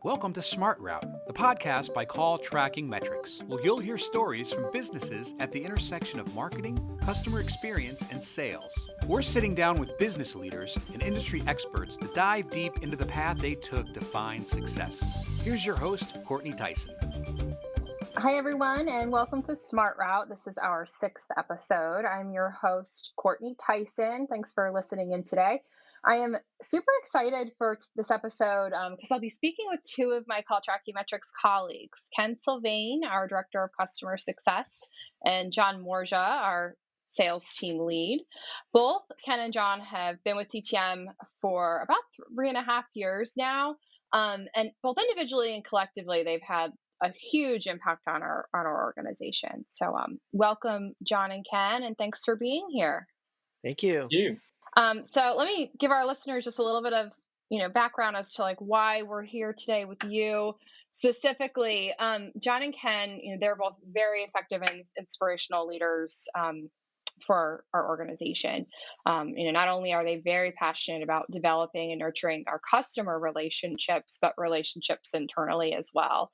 Welcome to Smart Route, the podcast by CallTrackingMetrics, where you'll hear stories from businesses at the intersection of marketing, customer experience, and sales. We're sitting down with business leaders and industry experts to dive deep into the path they took to find success. Here's your host, Courtney Tyson. Hi, everyone, and welcome to Smart Route. This is our sixth episode. I'm your host, Courtney Tyson. Thanks for listening in today. I am super excited for this episode because I'll be speaking with two of my CallTrackingMetrics colleagues, Ken Sylvain, our Director of Customer Success, and John Morgia, our sales team lead. Both Ken and John have been with CTM for about 3.5 years now. And both individually and collectively, they've had a huge impact on our organization. So welcome, John and Ken, and thanks for being here. Thank you. You. So let me give our listeners just a little bit of background as to like why we're here today with you specifically. John and Ken, they're both very effective and inspirational leaders for our organization. Not only are they very passionate about developing and nurturing our customer relationships, but relationships internally as well.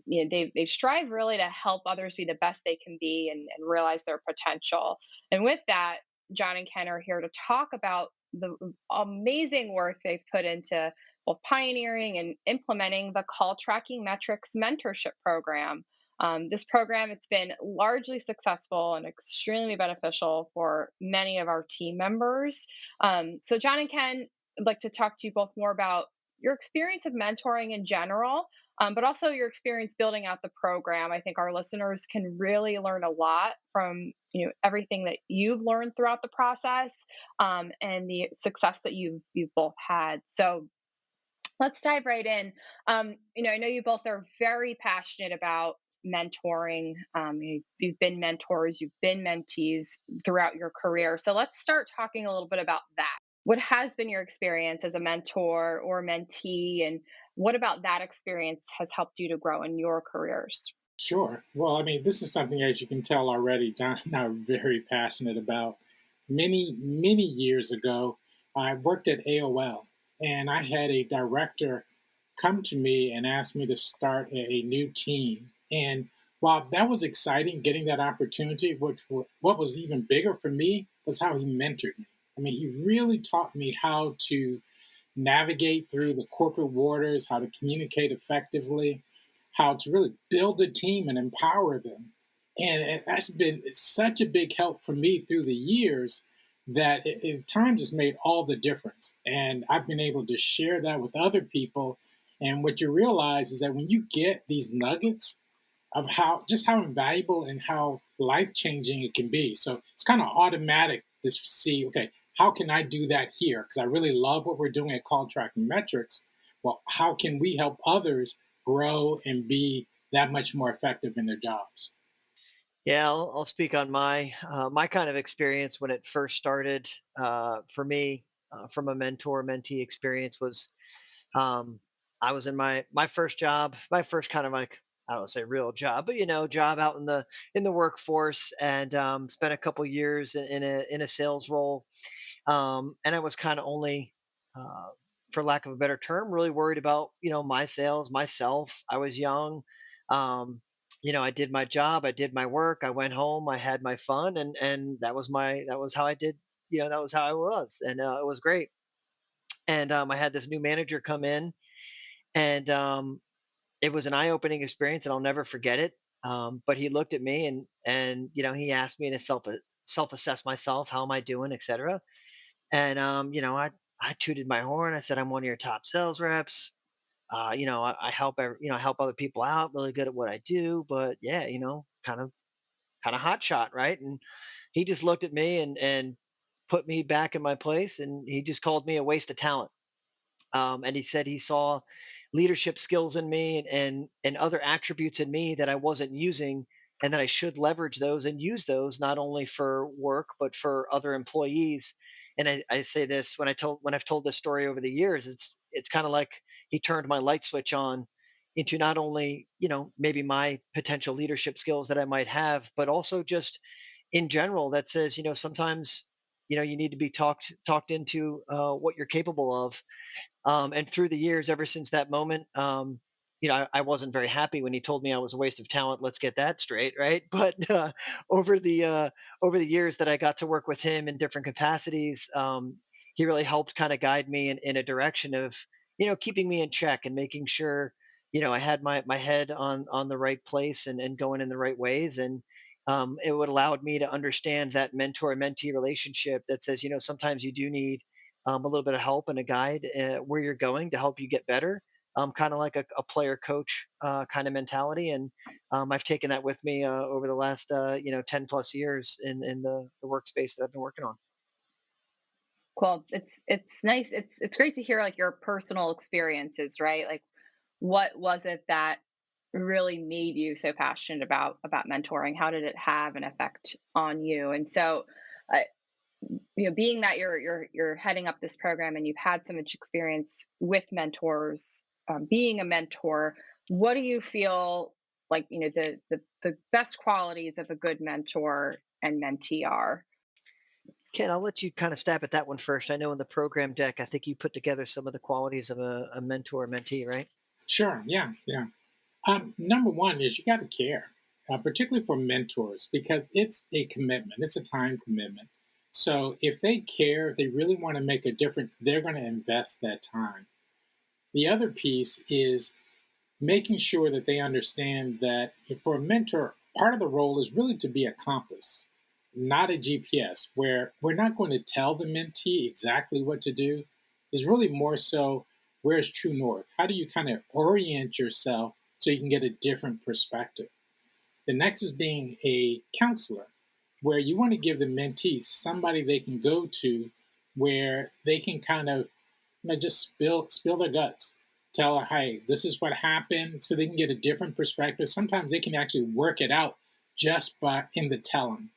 They strive really to help others be the best they can be and realize their potential. And with that, John and Ken are here to talk about the amazing work they've put into both pioneering and implementing the CallTrackingMetrics Mentorship Program. This program, it's been largely successful and extremely beneficial for many of our team members. So John and Ken, I'd like to talk to you both more about your experience of mentoring in general, but also your experience building out the program. I think our listeners can really learn a lot from everything that you've learned throughout the process and the success that you've both had. So let's dive right in. I know you both are very passionate about mentoring. You've been mentors, you've been mentees throughout your career. So let's start talking a little bit about that. What has been your experience as a mentor or mentee, and what about that experience has helped you to grow in your careers? Sure. Well, I mean, this is something, as you can tell already, John and I are very passionate about. Many years ago, I worked at AOL, and I had a director come to me and ask me to start a new team. And while that was exciting, getting that opportunity, what was even bigger for me was how he mentored me. I mean, he really taught me how to navigate through the corporate waters, how to communicate effectively, how to really build a team and empower them. And that's been such a big help for me through the years that at times it's made all the difference. And I've been able to share that with other people. And what you realize is that when you get these nuggets of how invaluable and how life changing it can be. So it's kind of automatic to see, okay, how can I do that here? Because I really love what we're doing at CallTrackingMetrics. Well, how can we help others grow and be that much more effective in their jobs? Yeah, I'll speak on my kind of experience when it first started for me from a mentor mentee experience was I was in my first job, my first kind of like I don't say real job, but job out in the workforce, and spent a couple years in a sales role, and I was kind of only. For lack of a better term, really worried about my sales, myself. I was young. Um, I did my job, I did my work, I went home, I had my fun, and that was how I did. That was how I was, and it was great. And I had this new manager come in, and it was an eye-opening experience, and I'll never forget it. But he looked at me and he asked me to self-assess myself, how am I doing, etc. And I tooted my horn. I said, I'm one of your top sales reps. I help help other people out, really good at what I do. But yeah, kind of hot shot, right? And he just looked at me and put me back in my place, and he just called me a waste of talent. And he said he saw leadership skills in me and other attributes in me that I wasn't using, and that I should leverage those and use those not only for work but for other employees. And I say this when I've told this story over the years, it's kind of like he turned my light switch on into not only maybe my potential leadership skills that I might have, but also just in general that says sometimes you need to be talked into what you're capable of. And through the years, ever since that moment, I wasn't very happy when he told me I was a waste of talent. Let's get that straight, right? But over the uh, over the years that I got to work with him in different capacities, he really helped kind of guide me in a direction of keeping me in check and making sure I had my head on the right place and going in the right ways. And it would allowed me to understand that mentor mentee relationship that says sometimes you do need a little bit of help and a guide where you're going to help you get better. Kind of like a player coach kind of mentality. And I've taken that with me over the last 10 plus years in the workspace that I've been working on. Cool. It's nice. It's great to hear like your personal experiences, right? Like what was it that really made you so passionate about mentoring? How did it have an effect on you? And so, uh, being that you're heading up this program and you've had so much experience with mentors, being a mentor, what do you feel like the best qualities of a good mentor and mentee are? Ken, I'll let you kind of stab at that one first. I know in the program deck, I think you put together some of the qualities of a mentor mentee, right? Sure. Yeah. Yeah. Number one is you got to care, particularly for mentors, because it's a commitment. It's a time commitment. So if they care, if they really want to make a difference, they're going to invest that time. The other piece is making sure that they understand that if for a mentor, part of the role is really to be a compass, not a GPS, where we're not going to tell the mentee exactly what to do. Is really more so where's true north? How do you kind of orient yourself so you can get a different perspective? The next is being a counselor, where you want to give the mentee somebody they can go to where they can kind of just spill their guts. Tell her, hey, this is what happened, so they can get a different perspective. Sometimes they can actually work it out just by in the telling.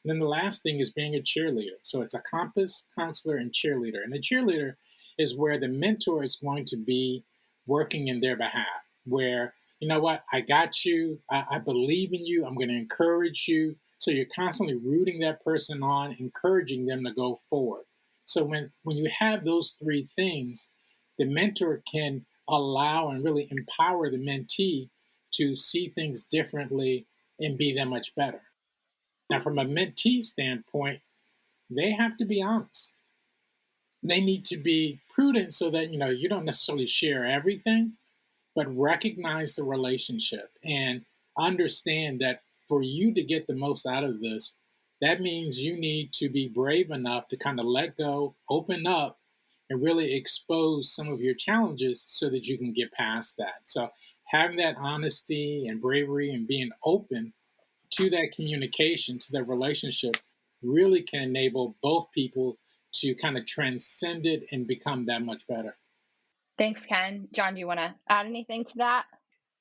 And then the last thing is being a cheerleader. So it's a compass, counselor, and cheerleader. And the cheerleader is where the mentor is going to be working in their behalf, where, you know what, I got you, I believe in you, I'm going to encourage you. So you're constantly rooting that person on, encouraging them to go forward. So when you have those three things, the mentor can allow and really empower the mentee to see things differently and be that much better. Now, from a mentee standpoint, they have to be honest. They need to be prudent so that you don't necessarily share everything, but recognize the relationship and understand that for you to get the most out of this, that means you need to be brave enough to kind of let go, open up, and really expose some of your challenges so that you can get past that. So having that honesty and bravery and being open to that communication, to that relationship, really can enable both people to kind of transcend it and become that much better. Thanks, Ken. John, do you want to add anything to that?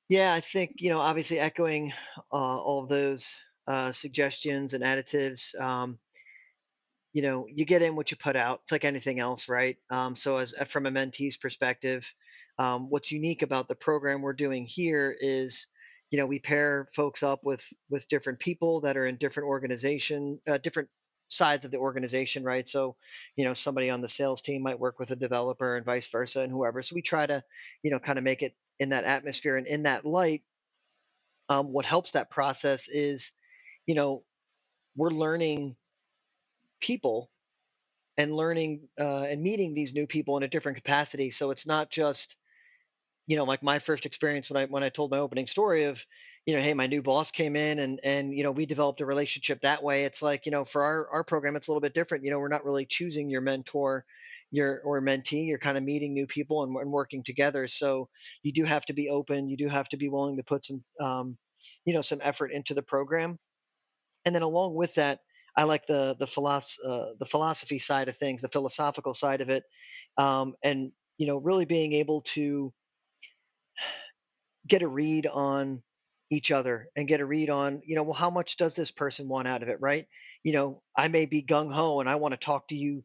Yeah, I think obviously echoing all of those suggestions and additives. You get in what you put out. It's like anything else, right? So, as from a mentee's perspective, what's unique about the program we're doing here is, we pair folks up with different people that are in different different sides of the organization, right? So, somebody on the sales team might work with a developer and vice versa, and whoever. So we try to, kind of make it in that atmosphere and in that light. What helps that process is, you know, we're learning people and learning and meeting these new people in a different capacity. So it's not just like my first experience when I told my opening story of hey, my new boss came in and we developed a relationship that way. It's like for our program it's a little bit different. We're not really choosing your mentor your or mentee. You're kind of meeting new people and working together. So you do have to be open. You do have to be willing to put some some effort into the program. And then along with that, I like the philosophy side of things, the philosophical side of it, and really being able to get a read on each other and get a read on well, how much does this person want out of it, right? I may be gung-ho and I want to talk to you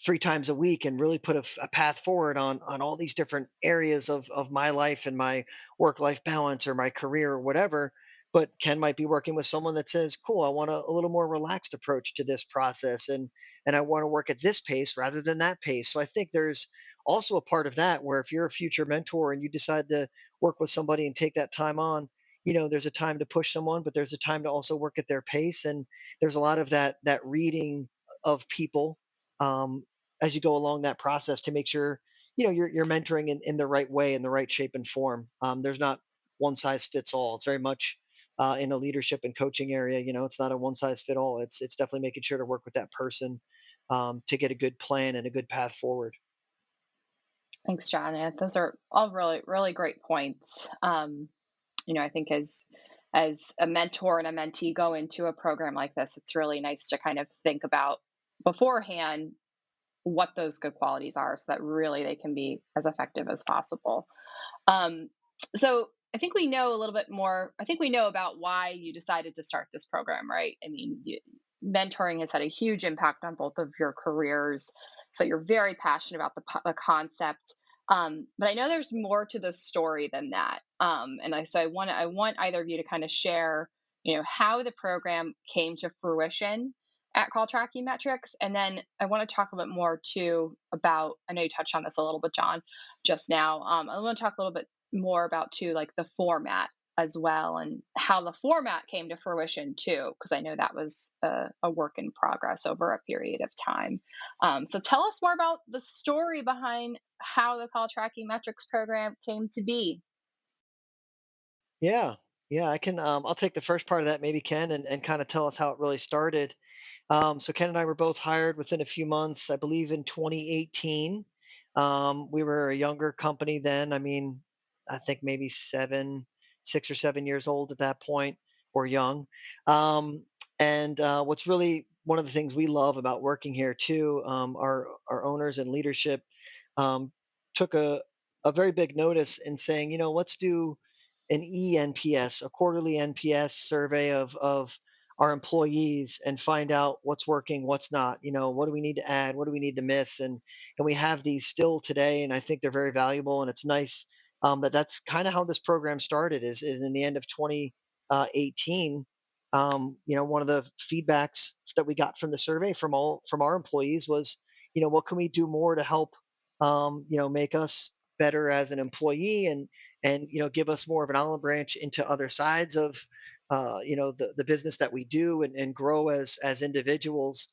3 times a week and really put a path forward on all these different areas of my life and my work-life balance or my career or whatever. But Ken might be working with someone that says, cool, I want a little more relaxed approach to this process. And and I want to work at this pace rather than that pace. So I think there's also a part of that where if you're a future mentor and you decide to work with somebody and take that time on, there's a time to push someone, but there's a time to also work at their pace. And there's a lot of that reading of people um, as you go along that process to make sure you're mentoring in the right way, in the right shape and form. There's not one size fits all. It's very much in a leadership and coaching area. It's not a one size fit all. It's definitely making sure to work with that person to get a good plan and a good path forward. Thanks, John. Yeah, those are all really, really great points. I think as a mentor and a mentee go into a program like this, it's really nice to kind of think about beforehand what those good qualities are, so that really they can be as effective as possible. Um, so I think we know a little bit more. I think we know about why you decided to start this program, right? I mean, mentoring has had a huge impact on both of your careers. So you're very passionate about the concept. But I know there's more to the story than that. So I want either of you to kind of share, how the program came to fruition at Call Tracking Metrics, and then I want to talk a bit more too about. I know you touched on this a little bit, John, just now. I want to talk a little bit more about too, like the format as well, and how the format came to fruition too, because I know that was a work in progress over a period of time. So tell us more about the story behind how the Call Tracking Metrics program came to be. Yeah, yeah, I can. I'll take the first part of that, maybe Ken, and kind of tell us how it really started. So Ken and I were both hired within a few months, I believe in 2018. We were a younger company then. I mean, I think maybe 6 or 7 years old at that point, or young. Um, and what's really one of the things we love about working here too, our owners and leadership um, took a very big notice in saying, let's do an ENPS, a quarterly NPS survey of our employees and find out what's working, what's not. What do we need to add? What do we need to miss? And we have these still today, and I think they're very valuable. And it's nice that that's kind of how this program started. Is in the end of 2018. One of the feedbacks that we got from the survey from our employees was, what can we do more to help, make us better as an employee and give us more of an olive branch into other sides of the business that we do and grow as individuals,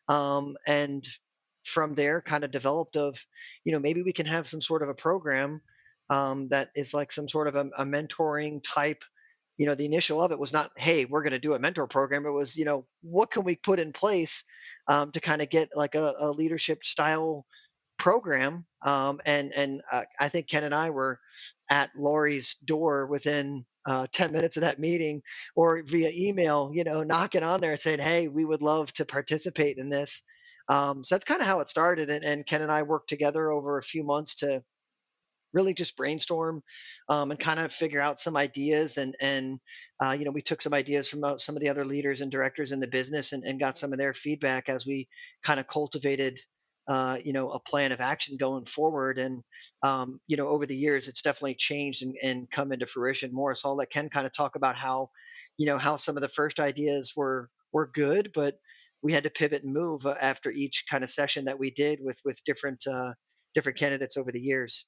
and from there kind of developed of maybe we can have some sort of a program that is like some sort of a mentoring type. The initial of it was not, hey, we're going to do a mentor program. It was, what can we put in place to kind of get like a leadership style program. And I think Ken and I were at Lori's door within 10 minutes of that meeting, or via email, knocking on there saying, hey, we would love to participate in this. So that's kind of how it started. And Ken and I worked together over a few months to really just brainstorm and kind of figure out some ideas. And we took some ideas from some of the other leaders and directors in the business and got some of their feedback as we kind of cultivated a plan of action going forward. And over the years it's definitely changed and come into fruition more. So I'll let Ken kind of talk about how some of the first ideas were good, but we had to pivot and move after each kind of session that we did with different candidates over the years.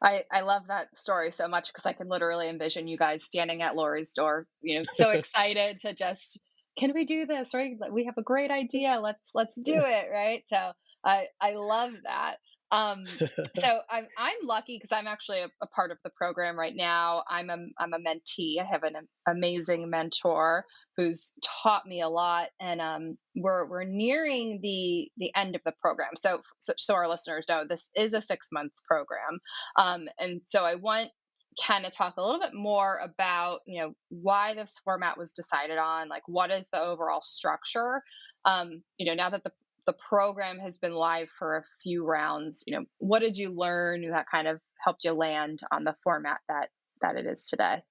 I love that story so much because I can literally envision you guys standing at Lori's door, so excited to just, can we do this? Right? Like, we have a great idea. Let's do it. Right. So I love that. So I'm lucky because I'm actually a part of the program right now. I'm a mentee. I have an amazing mentor who's taught me a lot, and we're nearing the end of the program. So our listeners know this is a 6-month program, and so I want Ken to talk a little bit more about why this format was decided on, like what is the overall structure. Now that the program has been live for a few rounds, what did you learn that kind of helped you land on the format that it is today?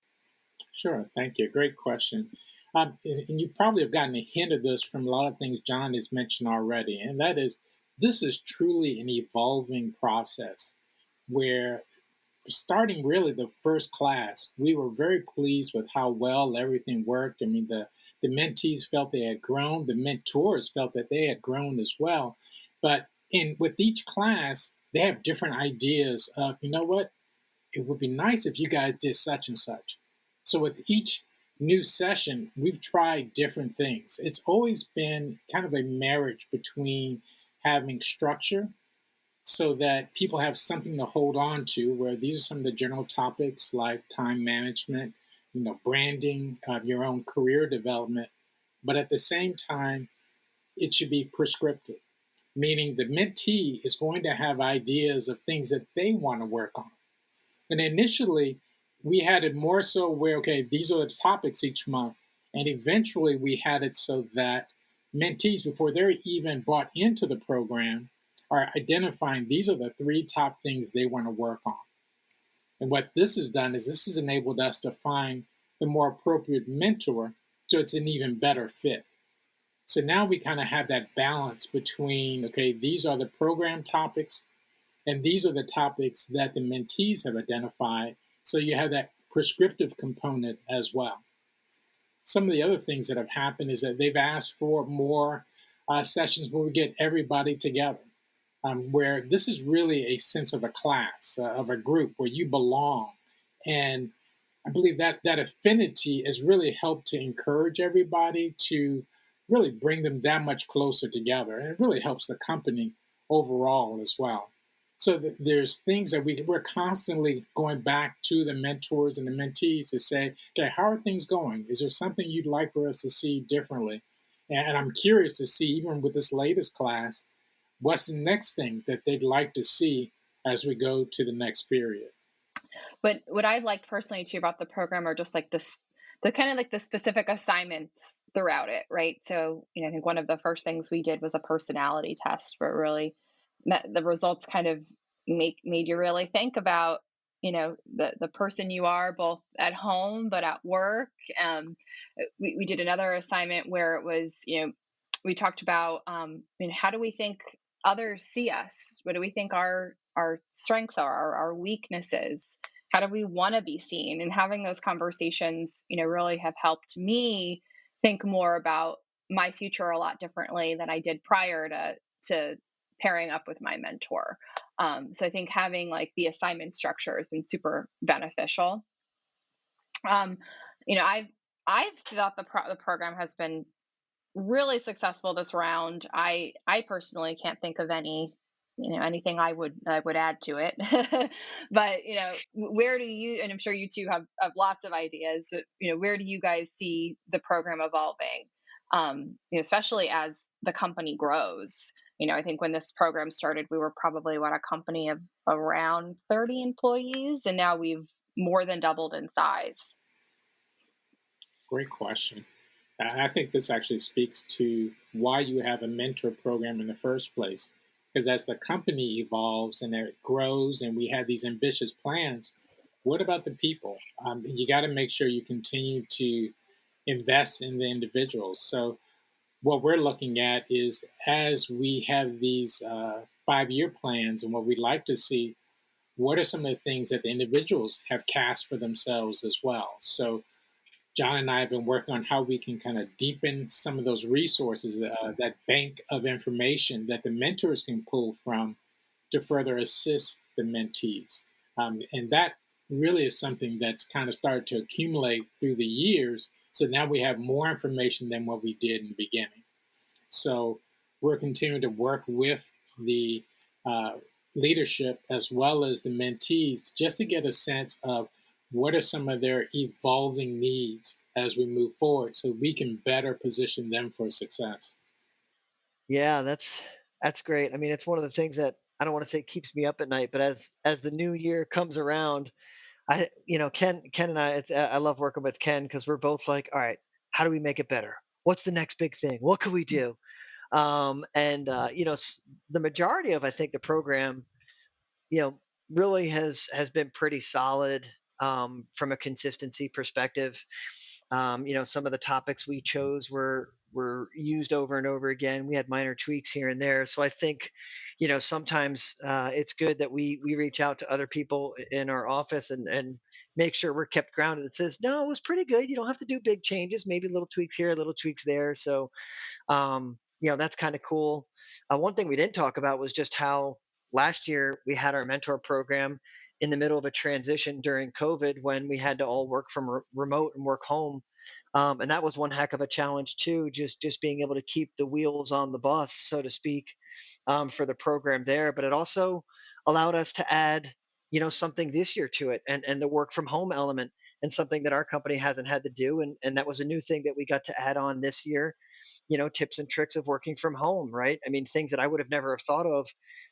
Sure, thank you. Great question. And you probably have gotten a hint of this from a lot of things John has mentioned already, and that is this is truly an evolving process where starting really the first class, we were very pleased with how well everything worked. I mean, The mentees felt they had grown. The mentors felt that they had grown as well. But with each class, they have different ideas of, you know what, it would be nice if you guys did such and such. So with each new session, we've tried different things. It's always been kind of a marriage between having structure so that people have something to hold on to, where these are some of the general topics like time management, branding, your own career development. But at the same time, it should be prescriptive, meaning the mentee is going to have ideas of things that they want to work on. And initially, we had it more so where, okay, these are the topics each month. And eventually, we had it so that mentees, before they're even bought into the program, are identifying these are the 3 top things they want to work on. And what this has done is this has enabled us to find the more appropriate mentor so it's an even better fit. So now we kind of have that balance between, okay, these are the program topics, and these are the topics that the mentees have identified. So you have that prescriptive component as well. Some of the other things that have happened is that they've asked for more sessions where we get everybody together, where this is really a sense of a class, of a group where you belong. And I believe that that affinity has really helped to encourage everybody to really bring them that much closer together. And it really helps the company overall as well. So there's things that we're constantly going back to the mentors and the mentees to say, okay, how are things going? Is there something you'd like for us to see differently? And I'm curious to see, even with this latest class, what's the next thing that they'd like to see as we go to the next period. But what I liked personally too about the program are just like the kind of like the specific assignments throughout it, right? So, I think one of the first things we did was a personality test where it really the results kind of made you really think about, the person you are both at home but at work. We did another assignment where it was, we talked about, how do we think others see us? What do we think our strengths are, our weaknesses? How do we want to be seen? And having those conversations, really have helped me think more about my future a lot differently than I did prior to pairing up with my mentor. So I think having like the assignment structure has been super beneficial. Um, I've thought the program has been really successful this round. I personally can't think of anything I would add to it. But where do you, and I'm sure you two have lots of ideas, but where do you guys see the program evolving? Especially as the company grows. I think when this program started, we were probably a company of around 30 employees, and now we've more than doubled in size. Great question. I think this actually speaks to why you have a mentor program in the first place. Because as the company evolves and it grows and we have these ambitious plans, what about the people? You got to make sure you continue to invest in the individuals. So, what we're looking at is as we have these 5 year plans and what we'd like to see, what are some of the things that the individuals have cast for themselves as well? So, John and I have been working on how we can kind of deepen some of those resources, that bank of information that the mentors can pull from to further assist the mentees. And that really is something that's kind of started to accumulate through the years. So now we have more information than what we did in the beginning. So we're continuing to work with the uh, leadership as well as the mentees just to get a sense of what are some of their evolving needs as we move forward so we can better position them for success. Yeah, that's great. I mean, it's one of the things that I don't want to say keeps me up at night, but as the new year comes around, Ken and I love working with Ken because we're both like, all right, how do we make it better? What's the next big thing? What could we do? The majority of, I think, the program, you know, really has been pretty solid from a consistency perspective. Some of the topics we chose were were used over and over again. We had minor tweaks here and there. So I think, sometimes it's good that we reach out to other people in our office and make sure we're kept grounded. It says, no, it was pretty good. You don't have to do big changes, maybe little tweaks here, little tweaks there. So that's kind of cool. One thing we didn't talk about was just how last year we had our mentor program in the middle of a transition during COVID when we had to all work from remote and work home. And that was one heck of a challenge too, just being able to keep the wheels on the bus, so to speak, for the program there. But it also allowed us to add, something this year to it, and the work from home element, and something that our company hasn't had to do. And that was a new thing that we got to add on this year, tips and tricks of working from home, right? I mean, things that I would have never have thought of,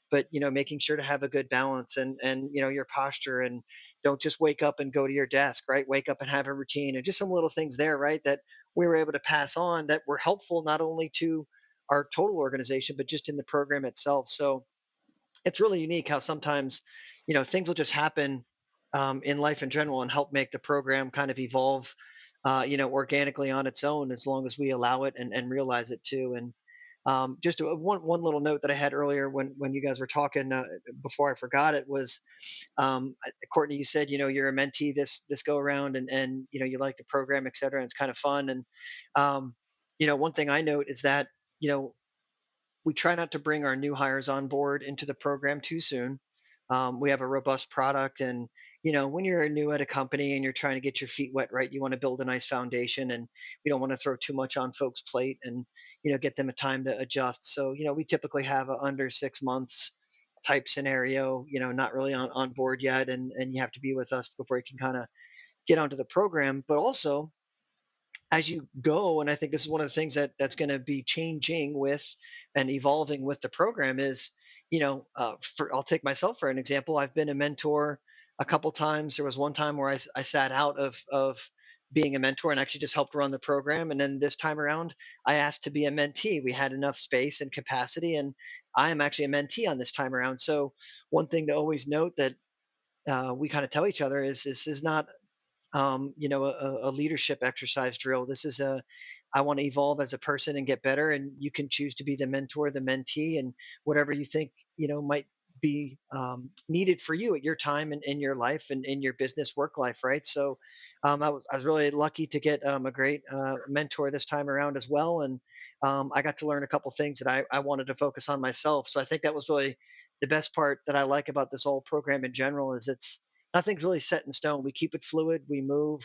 but making sure to have a good balance, and your posture, and don't just wake up and go to your desk, right? Wake up and have a routine, and just some little things there, right? That we were able to pass on that were helpful not only to our total organization, but just in the program itself. So it's really unique how sometimes, things will just happen in life in general and help make the program kind of evolve, organically on its own, as long as we allow it and realize it too. And just one little note that I had earlier when you guys were talking, before I forgot it, was Courtney, you said, you're a mentee this go around, and you like the program, et cetera, and it's kind of fun. And one thing I note is that, you know we try not to bring our new hires on board into the program too soon. We have a robust product, and when you're new at a company and you're trying to get your feet wet, right, you want to build a nice foundation, and we don't want to throw too much on folks' plate, and get them a time to adjust. So we typically have a under 6 months type scenario. Not really on board yet, and you have to be with us before you can kind of get onto the program. But also, as you go, and I think this is one of the things that's going to be changing with and evolving with the program is, I'll take myself for an example. I've been a mentor a couple times. There was one time where I sat out of being a mentor and actually just helped run the program. And then this time around, I asked to be a mentee. We had enough space and capacity, and I am actually a mentee on this time around. So one thing to always note that we kind of tell each other is this is not a leadership exercise drill. This is I want to evolve as a person and get better. And you can choose to be the mentor, the mentee, and whatever you think, might be needed for you at your time and in your life and in your business work life. Right. So I was really lucky to get a great mentor this time around as well. And I got to learn a couple things that I wanted to focus on myself. So I think that was really the best part that I like about this whole program in general is it's nothing's really set in stone. We keep it fluid. We move.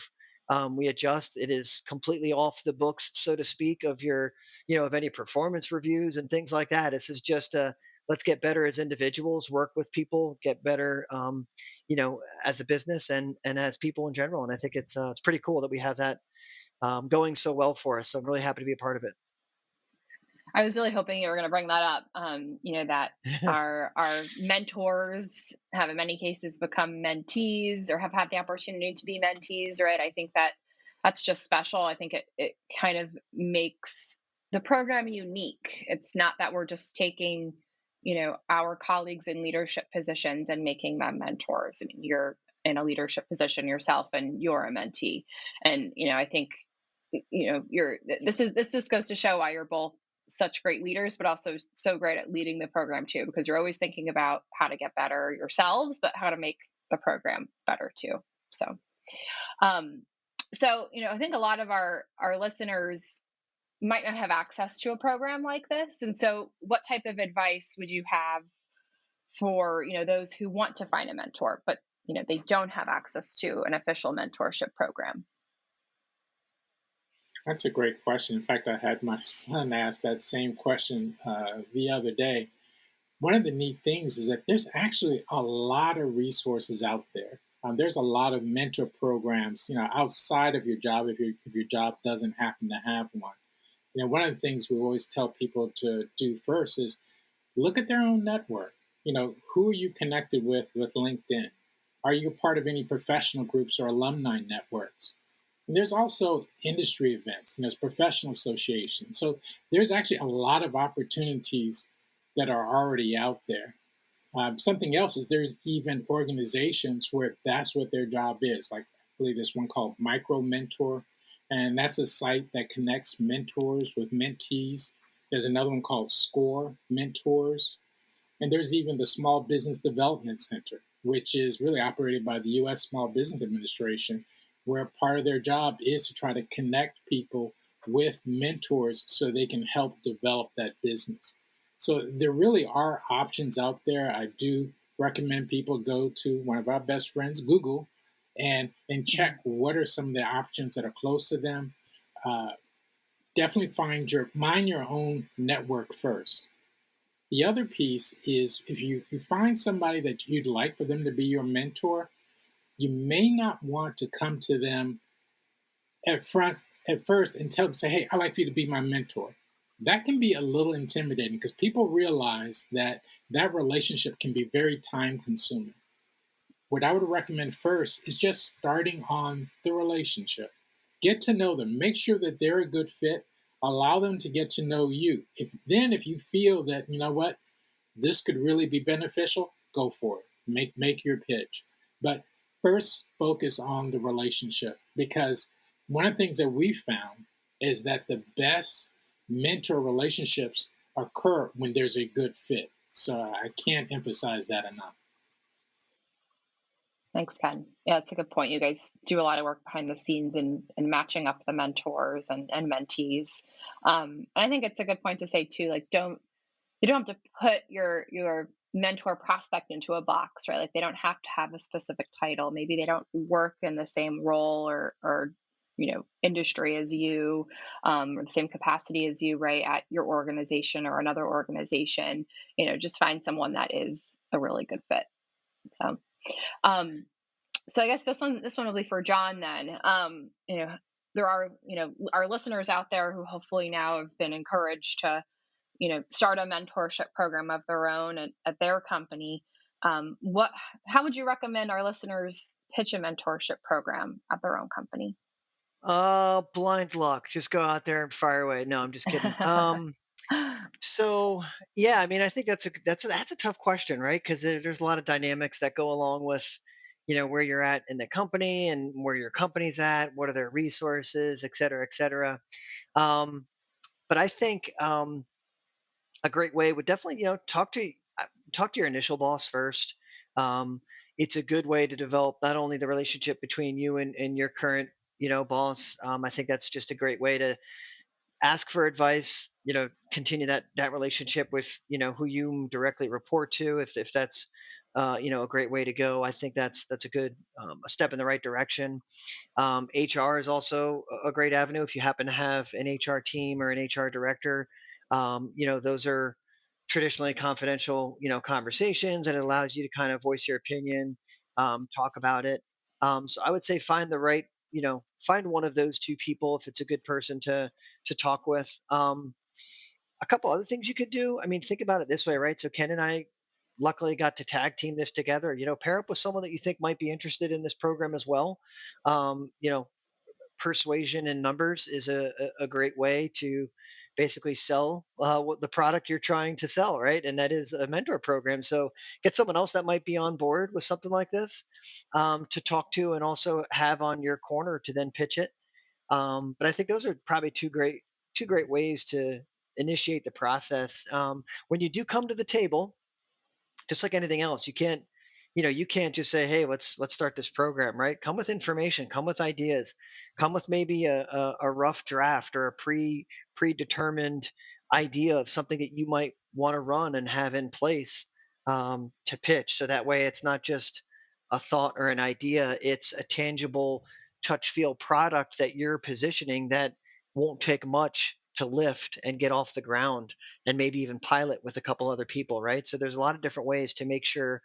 We adjust. It is completely off the books, so to speak, of your, of any performance reviews and things like that. This is just let's get better as individuals, work with people, get better, as a business and as people in general. And I think it's pretty cool that we have that going so well for us. So I'm really happy to be a part of I was really hoping you were going to bring that up. That it. our mentors have in many cases become mentees or have had the opportunity to be mentees, right? I think that's just special. I think it kind of makes the program unique. It's not that we're just taking, our colleagues in leadership positions and making them mentors. I mean, you're in a leadership position yourself and you're a mentee. And, I think, this just goes to show why you're both such great leaders, but also so great at leading the program too, because you're always thinking about how to get better yourselves, but how to make the program better too. So, I think a lot of our listeners might not have access to a program like this. And so what type of advice would you have for, those who want to find a mentor, but, they don't have access to an official mentorship program? That's a great question. In fact, I had my son ask that same question the other day. One of the neat things is that there's actually a lot of resources out there. There's a lot of mentor programs, outside of your job if your job doesn't happen to have one. One of the things we always tell people to do first is look at their own network. Who are you connected with LinkedIn? Are you a part of any professional groups or alumni networks? And there's also industry events, and there's professional associations. So there's actually a lot of opportunities that are already out there. Something else is there's even organizations where that's what their job is. Like I believe there's one called Micro Mentor, and that's a site that connects mentors with mentees. There's another one called Score Mentors. And there's even the Small Business Development Center, which is really operated by the US Small Business Administration, where part of their job is to try to connect people with mentors so they can help develop that business. So there really are options out there. I do recommend people go to one of our best friends, Google, and check what are some of the options that are close to them. Uh, Definitely mind your own network first. The other piece is if you find somebody that you'd like for them to be your mentor, you may not want to come to them at first and tell them, say, hey, I'd like for you to be my mentor. That can be a little intimidating because people realize that that relationship can be very time consuming. What I would recommend first is just starting on the relationship. Get to know them, make sure that they're a good fit, allow them to get to know you. If you feel that, you know what, this could really be beneficial, go for it. Make your pitch. But first focus on the relationship, because one of the things that we found is that the best mentor relationships occur when there's a good fit. So I can't emphasize that enough. Thanks, Ken. Yeah, it's a good point. You guys do a lot of work behind the scenes in matching up the mentors and mentees. I think it's a good point to say too, like you don't have to put your mentor prospect into a box, right? Like they don't have to have a specific title. Maybe they don't work in the same role or industry as you, or the same capacity as you, right, at your organization or another organization. Just find someone that is a really good fit. So um, so I guess this one will be for John then. There are, our listeners out there who hopefully now have been encouraged to, start a mentorship program of their own at their company. How would you recommend our listeners pitch a mentorship program at their own company? Blind luck. Just go out there and fire away. No, I'm just kidding. So yeah, I mean, I think that's a tough question, right? Because there's a lot of dynamics that go along with, where you're at in the company and where your company's at, what are their resources, et cetera, et cetera. Um, but I think a great way would definitely, talk to your initial boss first. Um, it's a good way to develop not only the relationship between you and your current, boss. I think that's just a great way to ask for advice, continue that relationship with, who you directly report to, if that's a great way to go. I think that's a good a step in the right direction. HR is also a great avenue if you happen to have an HR team or an HR director. Those are traditionally confidential, conversations, and it allows you to kind of voice your opinion, talk about it. So I would say find one of those two people if it's a good person to talk with. A couple other things you could do. I mean, think about it this way, right? So Ken and I luckily got to tag team this together. Pair up with someone that you think might be interested in this program as well. Um, you know, Persuasion in numbers is a great way to basically sell what the product you're trying to sell, right? And that is a mentor program. So get someone else that might be on board with something like this, to talk to and also have on your corner to then pitch it. But I think those are probably two great ways to initiate the process. When you do come to the table, just like anything else, you can't just say, hey, let's start this program, right? Come with information, come with ideas, come with maybe a rough draft or a predetermined idea of something that you might want to run and have in place, to pitch. So that way it's not just a thought or an idea, it's a tangible touch feel product that you're positioning that won't take much to lift and get off the ground, and maybe even pilot with a couple other people, right? So there's a lot of different ways to make sure,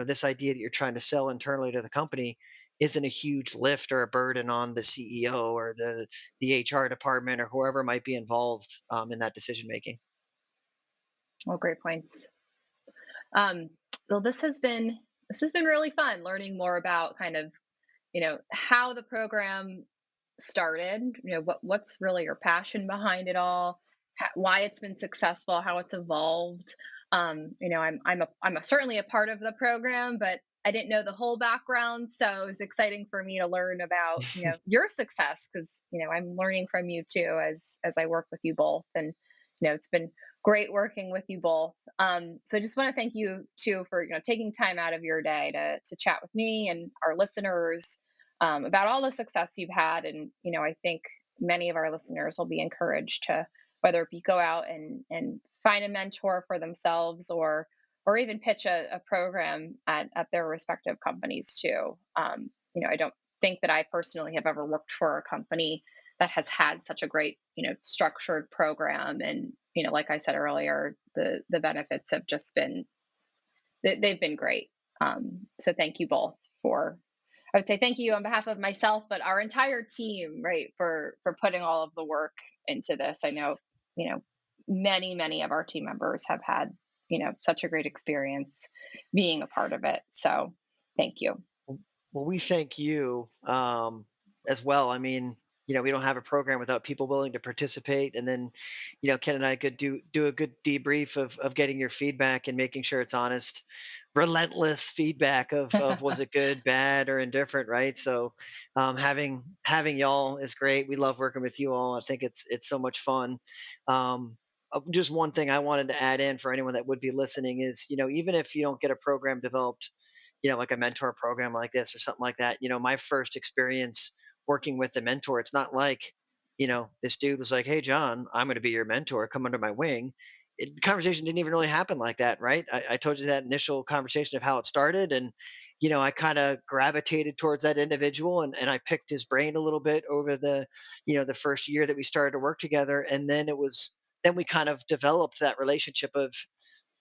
this idea that you're trying to sell internally to the company isn't a huge lift or a burden on the CEO or the HR department or whoever might be involved, in that decision making. Well, great points. Um, well, this has been really fun learning more about kind of how the program started, what's really your passion behind it all, why it's been successful, how it's evolved. I'm certainly a part of the program, but I didn't know the whole background, so it was exciting for me to learn about, your success, because, I'm learning from you too as I work with you both. And, it's been great working with you both. So I just want to thank you too for, taking time out of your day to chat with me and our listeners about all the success you've had. And, I think many of our listeners will be encouraged to, whether it be go out and find a mentor for themselves, or even pitch a program at their respective companies too. I don't think that I personally have ever worked for a company that has had such a great, structured program. And, like I said earlier, the benefits have just been, they've been great. So thank you both I would say thank you on behalf of myself, but our entire team, right, for putting all of the work into this. I know, many of our team members have had, such a great experience being a part of it. So thank you. Well, we thank you as well. I mean, we don't have a program without people willing to participate. And then, Ken and I could do a good debrief of getting your feedback and making sure it's honest, relentless feedback of was it good, bad, or indifferent, right? So having y'all is great. We love working with you all. I think it's so much fun. Just one thing I wanted to add in for anyone that would be listening is, even if you don't get a program developed, like a mentor program like this or something like that, my first experience working with a mentor, it's not like, this dude was like, "Hey, John, I'm going to be your mentor. Come under my wing." The conversation didn't even really happen like that, right? I told you that initial conversation of how it started. And, I kind of gravitated towards that individual, and I picked his brain a little bit over the first year that we started to work together. And then we kind of developed that relationship of,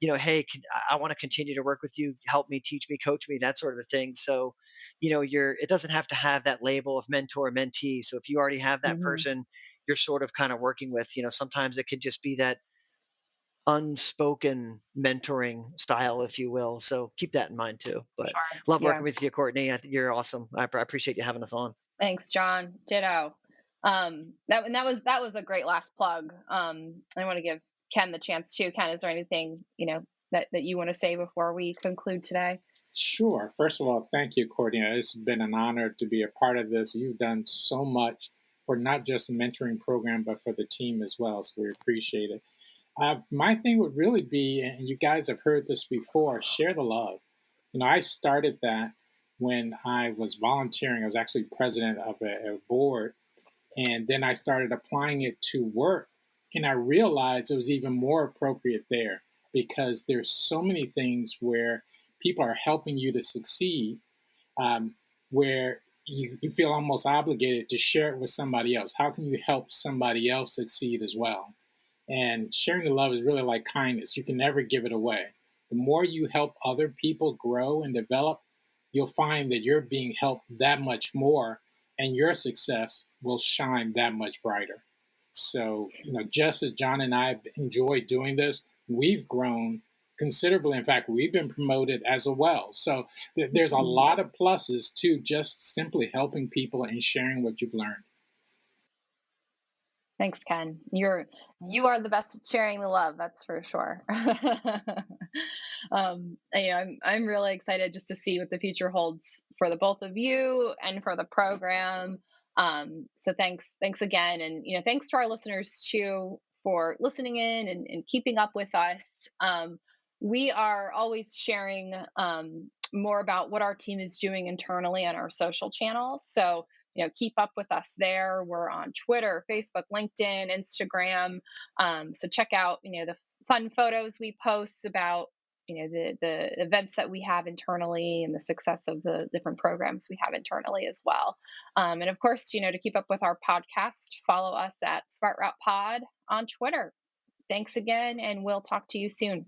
hey, I want to continue to work with you, help me, teach me, coach me, that sort of thing. So, it doesn't have to have that label of mentor, mentee. So if you already have that Hmm. person you're sort of kind of working with, sometimes it could just be that unspoken mentoring style, if you will. So keep that in mind too. But Sure. love Yeah. working with you, Courtney. I think you're awesome. I appreciate you having us on. Thanks, John. Ditto. That was a great last plug. I want to give Ken the chance too. Ken, is there anything, that you want to say before we conclude today? Sure. First of all, thank you, Courtney. It's been an honor to be a part of this. You've done so much for not just the mentoring program, but for the team as well. So we appreciate it. My thing would really be, and you guys have heard this before, share the love. I started that when I was volunteering. I was actually president of a board, and then I started applying it to work. And I realized it was even more appropriate there because there's so many things where people are helping you to succeed, um, where you feel almost obligated to share it with somebody else. How can you help somebody else succeed as well? And sharing the love is really like kindness. You can never give it away. The more you help other people grow and develop, you'll find that you're being helped that much more, and your success will shine that much brighter. So, just as John and I have enjoyed doing this, we've grown considerably. In fact, we've been promoted as well. So, there's a lot of pluses to just simply helping people and sharing what you've learned. Thanks, Ken. You are the best at sharing the love, that's for sure. I'm really excited just to see what the future holds for the both of you and for the program. So thanks again, and thanks to our listeners too for listening in and keeping up with us. We are always sharing more about what our team is doing internally on our social channels. So keep up with us there. We're on Twitter, Facebook, LinkedIn, Instagram. So check out, the fun photos we post about, the events that we have internally and the success of the different programs we have internally as well. And of course, to keep up with our podcast, follow us at Smart Route Pod on Twitter. Thanks again, and we'll talk to you soon.